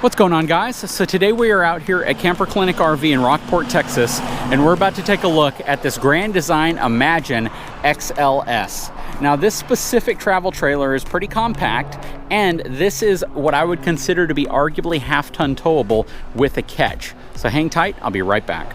What's going on, guys? So today we are out here at Camper Clinic RV in Rockport, Texas, and we're about to take a look at this Grand Design Imagine XLS. Now, this specific travel trailer is pretty compact, and this is what I would consider to be arguably half-ton towable with a catch. So hang tight, I'll be right back.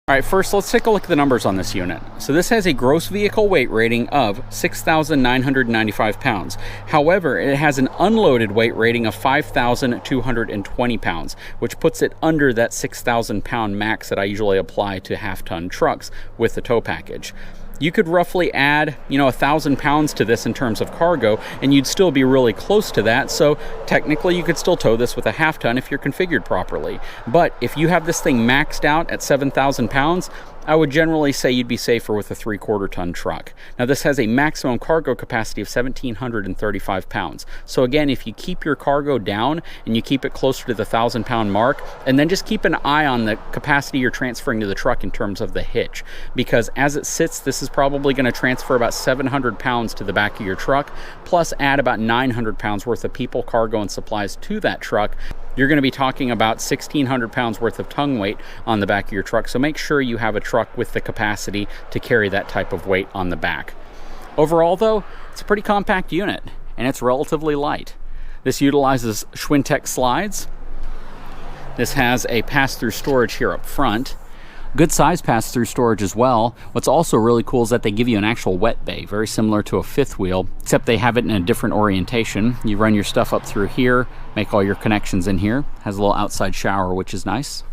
All right, first let's take a look at the numbers on this unit. So this has a gross vehicle weight rating of 6,995 pounds. However, it has an unloaded weight rating of 5,220 pounds, which puts it under that 6,000 pound max that I usually apply to half-ton trucks with the tow package. You could roughly add, 1,000 pounds to this in terms of cargo, and you'd still be really close to that. So technically you could still tow this with a half ton if you're configured properly. But if you have this thing maxed out at 7,000 pounds, I would generally say you'd be safer with a 3/4 ton truck. Now, this has a maximum cargo capacity of 1,735 pounds. So again, if you keep your cargo down and you keep it closer to the 1,000 pound mark, and then just keep an eye on the capacity you're transferring to the truck in terms of the hitch, because as it sits, this is probably going to transfer about 700 pounds to the back of your truck, plus add about 900 pounds worth of people, cargo, and supplies to that truck. You're going to be talking about 1,600 pounds worth of tongue weight on the back of your truck. So make sure you have a truck with the capacity to carry that type of weight on the back. Overall, though, it's a pretty compact unit, and it's relatively light. This utilizes Schwintek slides. This has a pass-through storage here up front. Good size pass-through storage as well. What's also really cool is that they give you an actual wet bay, very similar to a fifth wheel, except they have it in a different orientation. You run your stuff up through here, make all your connections in here. Has a little outside shower, which is nice.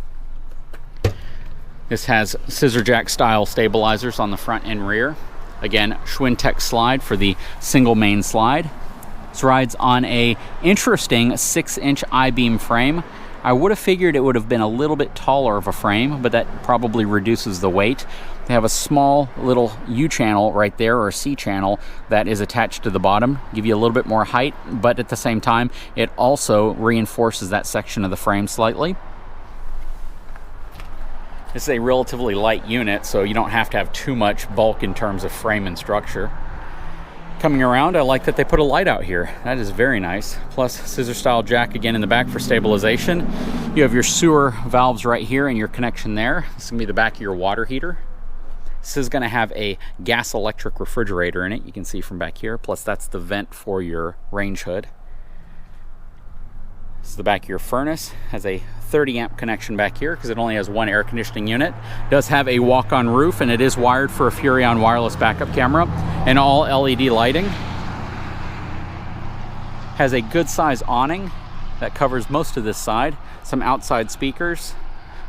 This has scissor jack style stabilizers on the front and rear. Again, Schwintek slide for the single main slide. This rides on a interesting 6-inch I-beam frame. I would have figured it would have been a little bit taller of a frame, but that probably reduces the weight. They have a small little U-channel right there, or C-channel, that is attached to the bottom, give you a little bit more height, but at the same time, it also reinforces that section of the frame slightly. This is a relatively light unit, so you don't have to have too much bulk in terms of frame and structure. Coming around, I like that they put a light out here. That is very nice. Plus, scissor style jack again in the back for stabilization. You have your sewer valves right here and your connection there. This is gonna be the back of your water heater. This is gonna have a gas electric refrigerator in it, you can see from back here. Plus, that's the vent for your range hood. This is the back of your furnace. Has a 30 amp connection back here because it only has one air conditioning unit. Does have a walk-on roof, and it is wired for a Furrion wireless backup camera and all LED lighting. Has a good size awning that covers most of this side. Some outside speakers.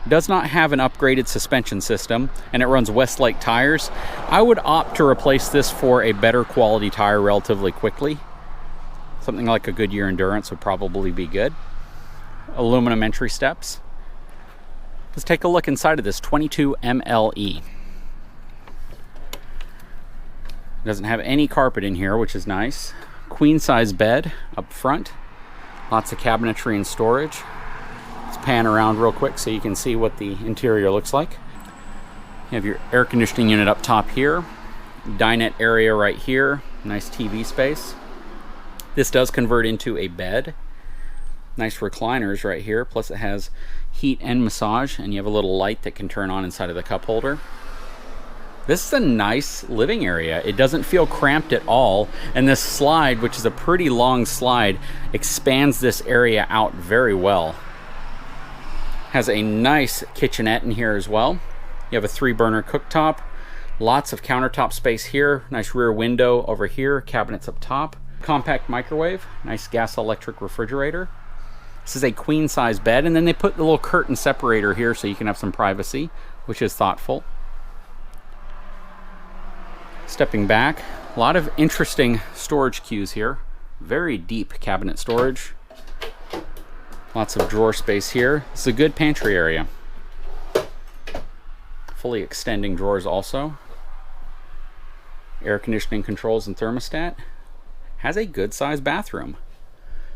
Does not have an upgraded suspension system, and it runs Westlake tires. I would opt to replace this for a better quality tire relatively quickly. Something like a Goodyear Endurance would probably be good. Aluminum entry steps. Let's take a look inside of this 22 MLE. Doesn't have any carpet in here, which is nice. Queen size bed up front. Lots of cabinetry and storage. Let's pan around real quick so you can see what the interior looks like. You have your air conditioning unit up top here. Dinette area right here. Nice TV space. This does convert into a bed. Nice recliners right here, plus it has heat and massage, and you have a little light that can turn on inside of the cup holder. This is a nice living area. It doesn't feel cramped at all, and this slide, which is a pretty long slide, expands this area out very well. Has a nice kitchenette in here as well. You have a 3-burner cooktop, lots of countertop space here, nice rear window over here, cabinets up top. Compact microwave, nice gas electric refrigerator. This is a queen size bed, and then they put the little curtain separator here so you can have some privacy, which is thoughtful. Stepping back, a lot of interesting storage queues here. Very deep cabinet storage. Lots of drawer space here. It's a good pantry area. Fully extending drawers also. Air conditioning controls and thermostat. Has a good sized bathroom.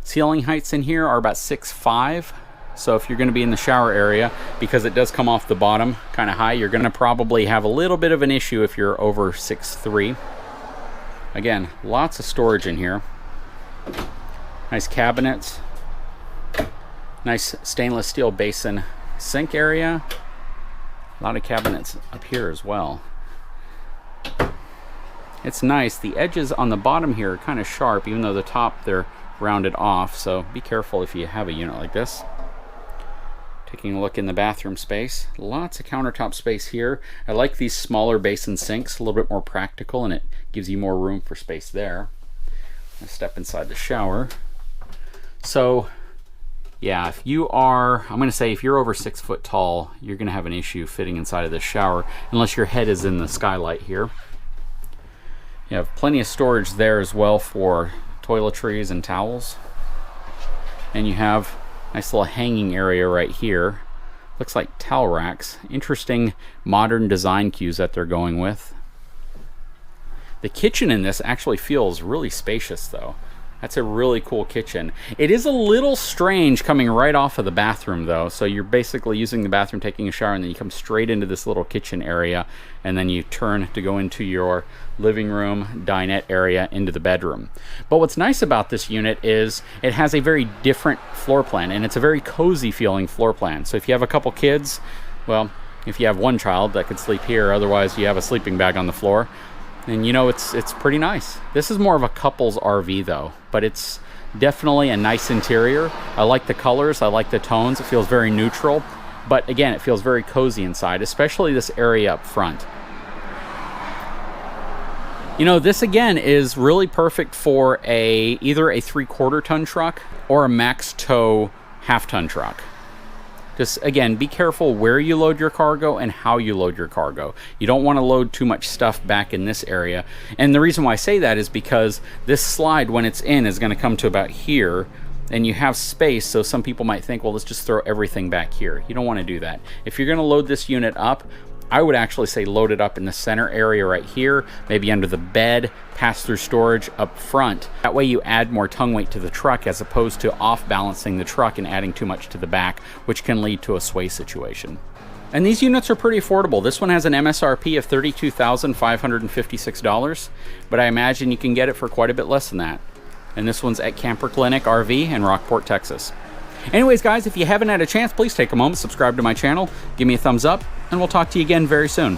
Ceiling heights in here are about 6'5", so if you're going to be in the shower area, because it does come off the bottom kind of high, you're going to probably have a little bit of an issue if you're over 6'3". Again, lots of storage in here. Nice cabinets. Nice stainless steel basin sink area. A lot of cabinets up here as well. It's nice. The edges on the bottom here are kind of sharp, even though the top they're rounded off, so be careful if you have a unit like this. Taking a look in the bathroom space. Lots of countertop space here. I like these smaller basin sinks, a little bit more practical, and it gives you more room for space there. Let's step inside the shower. So yeah, if you are, I'm going to say if you're over 6 foot tall, you're going to have an issue fitting inside of this shower, unless your head is in the skylight here. You have plenty of storage there as well for toiletries and towels. And you have a nice little hanging area right here. Looks like towel racks. Interesting modern design cues that they're going with. The kitchen in this actually feels really spacious though. That's a really cool kitchen. It is a little strange coming right off of the bathroom though. So you're basically using the bathroom, taking a shower, and then you come straight into this little kitchen area, and then you turn to go into your living room, dinette area, into the bedroom. But what's nice about this unit is it has a very different floor plan, and it's a very cozy feeling floor plan. So if you have a couple kids, well, if you have one child that could sleep here, otherwise you have a sleeping bag on the floor, and you know, it's pretty nice. This is more of a couple's RV though, but it's definitely a nice interior. I like the colors, I like the tones. It feels very neutral, but again, it feels very cozy inside, especially this area up front. You know, this again is really perfect for either a 3/4 ton truck or a max tow 1/2 ton truck. Just again, be careful where you load your cargo and how you load your cargo. You don't want to load too much stuff back in this area. And the reason why I say that is because this slide, when it's in, is going to come to about here, and you have space, so some people might think, well, let's just throw everything back here. You don't want to do that. If you're going to load this unit up, I would actually say load it up in the center area right here, maybe under the bed, pass-through storage up front. That way you add more tongue weight to the truck as opposed to off-balancing the truck and adding too much to the back, which can lead to a sway situation. And these units are pretty affordable. This one has an MSRP of $32,556, but I imagine you can get it for quite a bit less than that. And this one's at Camper Clinic RV in Rockport, Texas. Anyways, guys, if you haven't had a chance, please take a moment, subscribe to my channel, give me a thumbs up, and we'll talk to you again very soon.